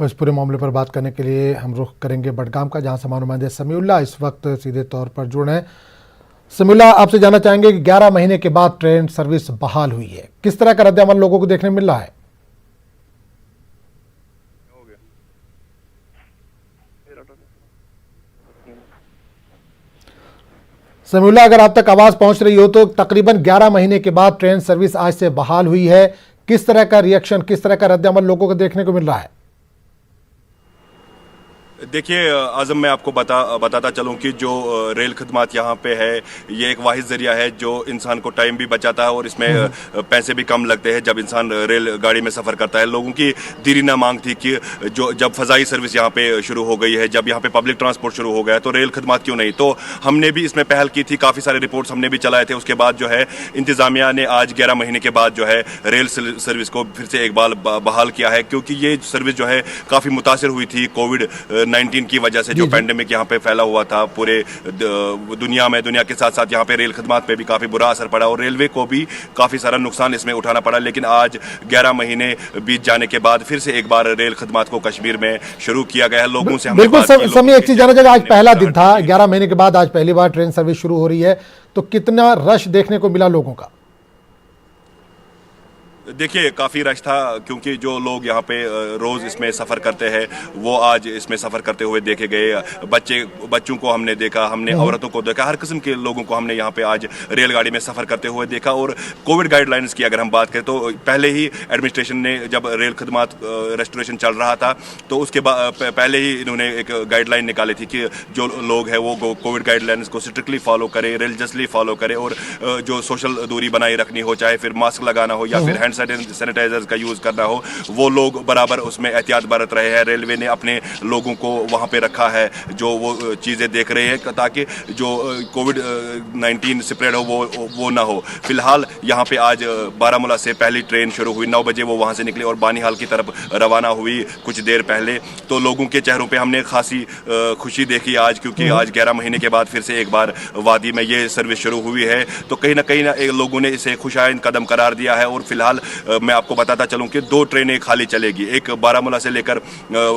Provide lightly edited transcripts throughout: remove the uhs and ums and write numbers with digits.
और इस पूरे मामले पर बात करने के लिए हम रुख करेंगे बडगाम का, जहां समानुमानदे समीउल्लाह इस वक्त सीधे तौर पर जुड़े हैं। समीउल्लाह, आपसे जानना चाहेंगे कि 11 महीने के बाद ट्रेन सर्विस बहाल हुई है, किस तरह का रद्द-ए-अमल लोगों को देखने मिल रहा है? समीउल्लाह, अगर आप तक आवाज पहुंच रही हो तो तकरीबन 11 महीने के बाद ट्रेन सर्विस आज से बहाल हुई है, किस तरह का रिएक्शन, किस तरह का रद्द-ए-अमल लोगों को देखने को मिल रहा है? देखिए आज़म, मैं आपको बताता चलूं कि जो रेल खदमात यहाँ पे है, ये एक वाहिद ज़रिया है जो इंसान को टाइम भी बचाता है और इसमें पैसे भी कम लगते हैं जब इंसान रेल गाड़ी में सफ़र करता है। लोगों की दीरीना मांग थी कि जो जब फ़ज़ाई सर्विस यहाँ पे शुरू हो गई है, जब यहाँ पे पब्लिक ट्रांसपोर्ट शुरू हो गया है, तो रेल खदमात क्यों नहीं। तो हमने भी इसमें पहल की थी, काफ़ी सारे रिपोर्ट्स हमने भी चलाए थे। उसके बाद जो है इंतज़ामिया ने आज 11 महीने के बाद जो है रेल सर्विस को फिर से एक बार बहाल किया है, क्योंकि ये सर्विस जो है काफ़ी मुतासर हुई थी कोविड-19 की वजह से। जो पेंडेमिक यहाँ पे फैला हुआ था पूरे दुनिया में, दुनिया के साथ साथ यहाँ पे रेल खदमात पे भी काफ़ी बुरा असर पड़ा और रेलवे को भी काफ़ी सारा नुकसान इसमें उठाना पड़ा। लेकिन आज 11 महीने बीत जाने के बाद फिर से एक बार रेल खदमात को कश्मीर में शुरू किया गया है। लोगों से हमने बिल्कुल समय एक चीज जाना चाहिए, आज पहला दिन था, 11 महीने के बाद आज पहली बार ट्रेन सर्विस शुरू हो रही है, तो कितना रश देखने को मिला लोगों का? देखिए काफ़ी रश था, क्योंकि जो लोग यहाँ पे रोज़ इसमें सफ़र करते हैं वो आज इसमें सफ़र करते हुए देखे गए। बच्चों को हमने देखा, हमने औरतों को देखा, हर किस्म के लोगों को हमने यहाँ पे आज रेलगाड़ी में सफ़र करते हुए देखा। और कोविड गाइडलाइंस की अगर हम बात करें तो पहले ही एडमिनिस्ट्रेशन ने, जब रेल खदमात रेस्टोरेशन चल रहा था तो उसके पहले ही इन्होंने एक गाइडलाइन निकाली थी कि जो लोग हैं वो कोविड गाइडलाइंस को स्ट्रिक्टली फॉलो करें, रिलीजियसली फॉलो करें और जो सोशल दूरी बनाए रखनी हो, चाहे फिर मास्क लगाना हो या फिर सैनिटाइजर्स का यूज करना हो, वो लोग बराबर उसमें एहतियात बरत रहे हैं। रेलवे ने अपने लोगों को वहां पे रखा है जो वो चीजें देख रहे हैं ताकि जो कोविड-19 स्प्रेड हो वो ना हो। फिलहाल यहाँ पे आज बारामूला से पहली ट्रेन शुरू हुई, 9 बजे वो वहां से निकली और बानीहाल की तरफ रवाना हुई कुछ देर पहले। तो लोगों के चेहरों पे हमने खासी खुशी देखी आज, क्योंकि आज 11 महीने के बाद फिर से एक बार वादी में ये सर्विस शुरू हुई है। तो कहीं ना लोगों ने इसे खुशाइन कदम करार दिया है। और फिलहाल मैं आपको बताता चलूं कि 2 ट्रेनें खाली चलेगी, एक बारामूला से लेकर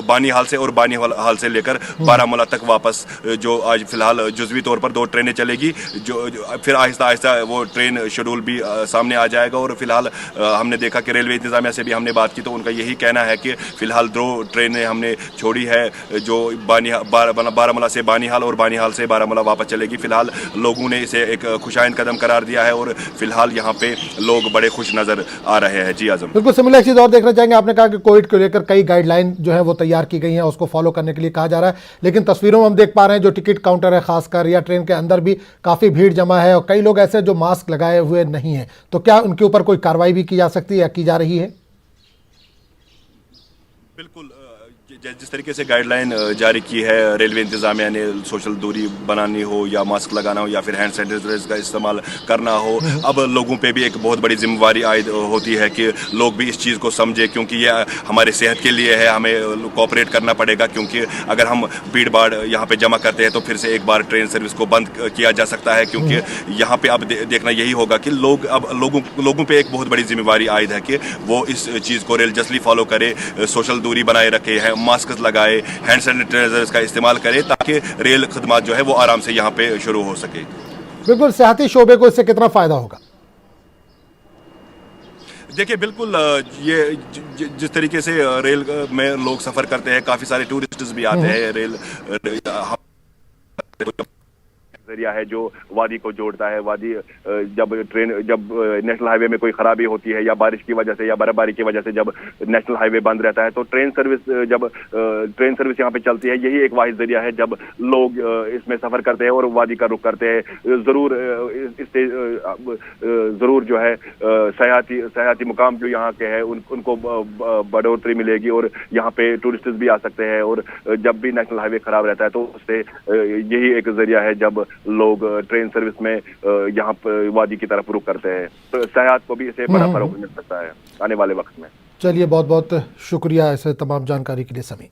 बानीहाल से और बानीहाल से लेकर बारामूला तक वापस। जो आज फिलहाल जुज़वी तौर पर 2 ट्रेनें चलेगी, जो फिर आहिस्ता आहिस्ता वो ट्रेन शेड्यूल भी सामने आ जाएगा। और फिलहाल हमने देखा कि रेलवे इंतजामिया से भी हमने बात की तो उनका यही कहना है कि फिलहाल 2 ट्रेनें हमने छोड़ी है, जो बारामूला से बानीहाल और बानीहाल से बारामूला वापस चलेगी। फिलहाल लोगों ने इसे एक खुशाइन कदम करार दिया है और फिलहाल यहाँ पे लोग बड़े खुश नजर आ रहे हैं। जी आजम, बिल्कुल सिमिलर चीज और देखना चाहेंगे, आपने कहा कि कोविड को लेकर कई गाइडलाइन जो है वो तैयार की गई हैं, उसको फॉलो करने के लिए कहा जा रहा है, लेकिन तस्वीरों में हम देख पा रहे हैं जो टिकट काउंटर है खासकर, या ट्रेन के अंदर भी काफी भीड़ जमा है और कई लोग ऐसे जो मास्क लगाए हुए नहीं है, तो क्या उनके ऊपर कोई कार्रवाई भी की जा सकती है या की जा रही है? बिल्कुल, जिस तरीके से गाइडलाइन जारी की है रेलवे इंतजामिया ने, सोशल दूरी बनानी हो या मास्क लगाना हो या फिर हैंड सैनिटाइजर का इस्तेमाल करना हो, अब लोगों पे भी एक बहुत बड़ी जिम्मेवारी आयद होती है कि लोग भी इस चीज़ को समझे, क्योंकि ये हमारे सेहत के लिए है। हमें कोऑपरेट करना पड़ेगा, क्योंकि अगर हम भीड़ भाड़ यहाँ पे जमा करते हैं तो फिर से एक बार ट्रेन सर्विस को बंद किया जा सकता है। क्योंकि यहाँ पे अब देखना यही होगा कि लोगों पे एक बहुत बड़ी जिम्मेवारी आयद है कि वो इस चीज़ को रिलीजियसली फॉलो करे, सोशल दूरी बनाए रखे हैं, मास्क लगाए, हैंड सैनिटाइजर्स का इस्तेमाल करें, ताकि रेल खदमात जो है वो आराम से यहाँ पे शुरू हो सके। बिल्कुल, सेहती शोबे को इससे कितना फायदा होगा? देखिए बिल्कुल, ये जिस तरीके से रेल में लोग सफर करते हैं, काफी सारे टूरिस्ट्स भी आते हैं। रेल जरिया है जो वादी को जोड़ता है। वादी जब नेशनल हाईवे में कोई खराबी होती है या बारिश की वजह से या बर्फबारी की वजह से जब नेशनल हाईवे बंद रहता है, तो ट्रेन सर्विस यहाँ पे चलती है। यही एक वाहिद जरिया है जब लोग इसमें सफर करते हैं और वादी का रुख करते हैं। इससे जरूर जो है सयाहती मुकाम जो यहाँ के हैं उनको बढ़ोतरी मिलेगी और यहाँ पे टूरिस्ट भी आ सकते हैं। और जब भी नेशनल हाईवे खराब रहता है तो उससे यही एक जरिया है जब लोग ट्रेन सर्विस में यहाँ पर वादी की तरफ रुख करते हैं, तो सयाहत को भी इसे बड़ा फरोग मिल सकता है आने वाले वक्त में। चलिए, बहुत बहुत शुक्रिया इस तमाम जानकारी के लिए समी।